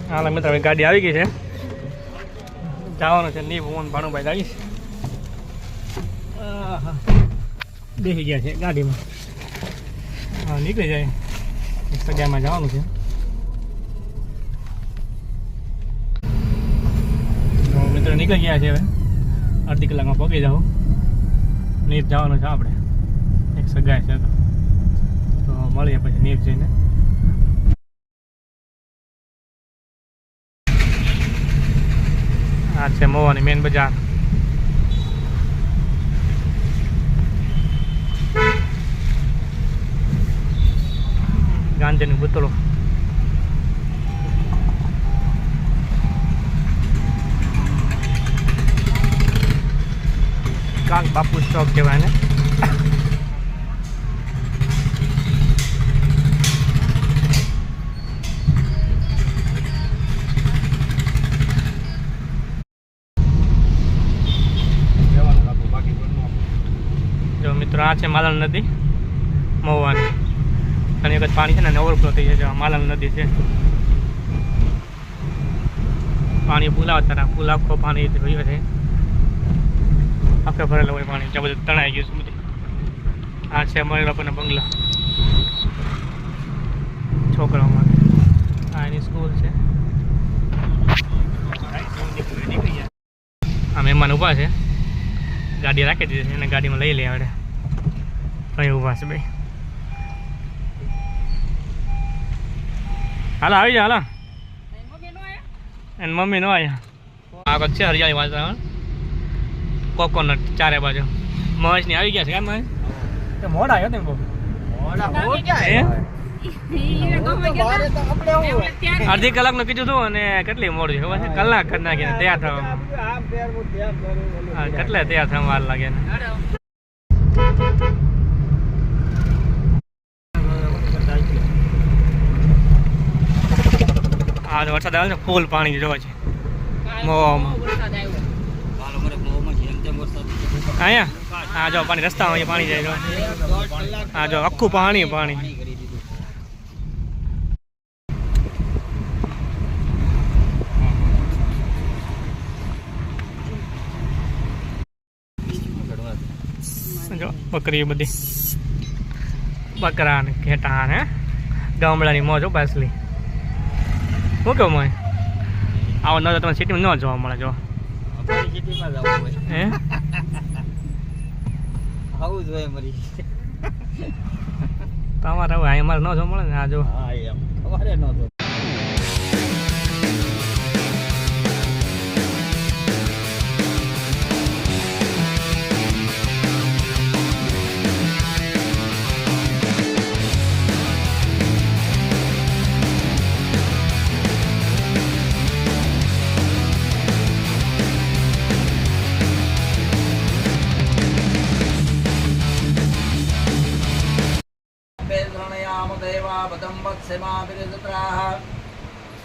હાલ મિત્રો ગાડી આવી ગઈ છે, જવાનું છે ની હું ભાણુભાઈ ગાડી બેસી ગયા છે ગાડીમાં. હા નીકળી જાય, સગામાં જવાનું છે. તો મિત્રો નીકળી ગયા છે, હવે અડધી કલાકમાં પહોંચી જાઓ. નીર જવાનું છે આપણે, એક સગાઈ છે તો મળીએ પછી નીર જઈને. આ છે મહુવાની મેન બજાર. ગાંધીનું પૂતળો. કાંક બાપુ ચોક કહેવાય ને. જો મિત્રો આ છે માલણ નદી મહુવાની. અને એક જ પાણી છે ને ઓવરફ્લો થઈ જાય. માલણ નદી છે, પાણી ફૂલ આખો પાણી રહ્યું છે, આખે ભરેલો હોય પાણી. ત્યાં બધું તણાઈ ગયું છે બધું. આ છે અમારા લોકોના બંગલા છોકરાઓ માટે. આ એની સ્કૂલ છે. આ મહેમાન ઊભા છે, ગાડી રાખી દીધી છે, એને ગાડીમાં લઈ લે આવડે. અહીં ઊભા છે ભાઈ. હાલો આવી જા. હાલો એની મમ્મી નો આવ્યા. આગળ છે હરિયાળી વાતાવરણ, કોકોનટ ચારે બાજુ. મહેશની આવી ગયા છે. કેમ મહેશ મોડા આવ્યો ને બહુ? અડધી કલાકનું કીધું હતું અને કેટલી મોડું છે ખબર છે? કલાક કરી નાખીને તૈયાર થવામાં. કેટલે તૈયાર થવા વાર લાગે ને. હા વરસાદ આવે છે, ફૂલ પાણી જોવે છે મહુવામાં. અહીંયા હા જો પાણી રસ્તામાં પાણી જાય. હા જો આખું પાણી પાણી. જો બકરી બધી, બકરા ને ઘેટા ને ગામડાની મોજ પાછલી. શું કહું મેં આવો ન તમે સિટીમાં ન જોવા મળે. જો સિટીમાં જવું હોય હે આવું જ હોય મરી તમારે હવે અહીં અમારે ન જોવા મળે ને. આ જો અમારે ન જો.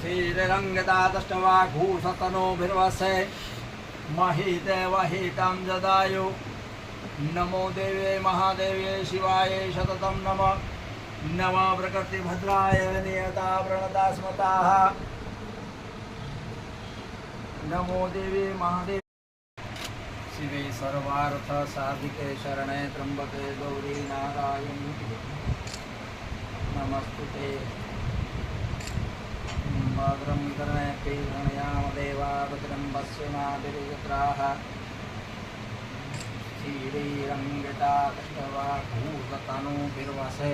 श्रीरंगदातष्टवा भूषतनो भिर्वसे महिदेवहितं जदायु नमो देवे महादेवे शिवाय शततं नमः नमः प्रकृतिभद्राय नियता प्रणता स्मताः नमो देवी महादेव शिवे सर्वार्थ साधिके शरणे त्र्यंबके गौरी नारायणी नमस्तुते भद्रं कर्णेऽपि देवा भद्रं पश्यमाभिर्यत्राः श्रीरङ्गटाकष्टवा भूततनुभिर्वसे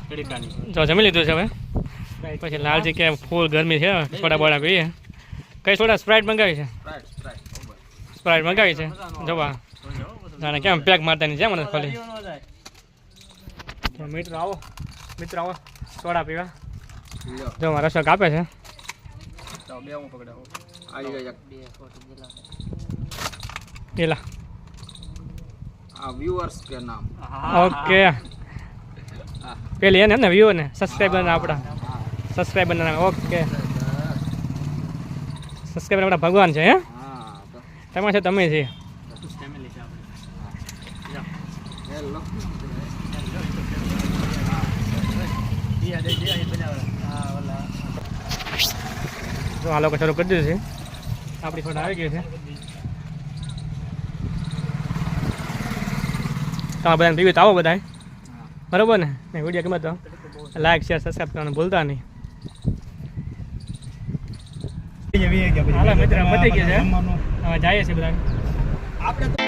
જો જમી લીધું છે હવે પછી લાલજી કે ફૂલ ગરમી છે સોડા બોડા પીએ કઈ સોડા સ્પ્રાઇટ મંગાવી છે સ્પ્રાઇટ મંગાવી છે જોવા જાણે કેમ પેક મારતાની છે મને ખાલી મિત્રો આવો સોડા પીવા જો મારા રસક આપે છે પેલા व्यूअर्स के नाम ઓકે પેલી એને ને વ્યૂ ને સબસ્ક્રાઈબર આપણા સબસ્ક્રાઈબર ના ઓકે સબસ્ક્રાઈબર આપણા ભગવાન છે હે તમે છે તમે છે જો આ લોકો શરૂ કરી દીધું છે આપણી ફોટો આવી ગઈ છે તમે બધાને પીવી તો આવો બધા બરાબર ને વિડીયો ગમે તો લાઈક શેર સબસ્ક્રાઈબ કરવાનું ભૂલતા નહીં હાલો મિત્ર પતી ગયા છે હવે જઈએ છીએ બધા આપણે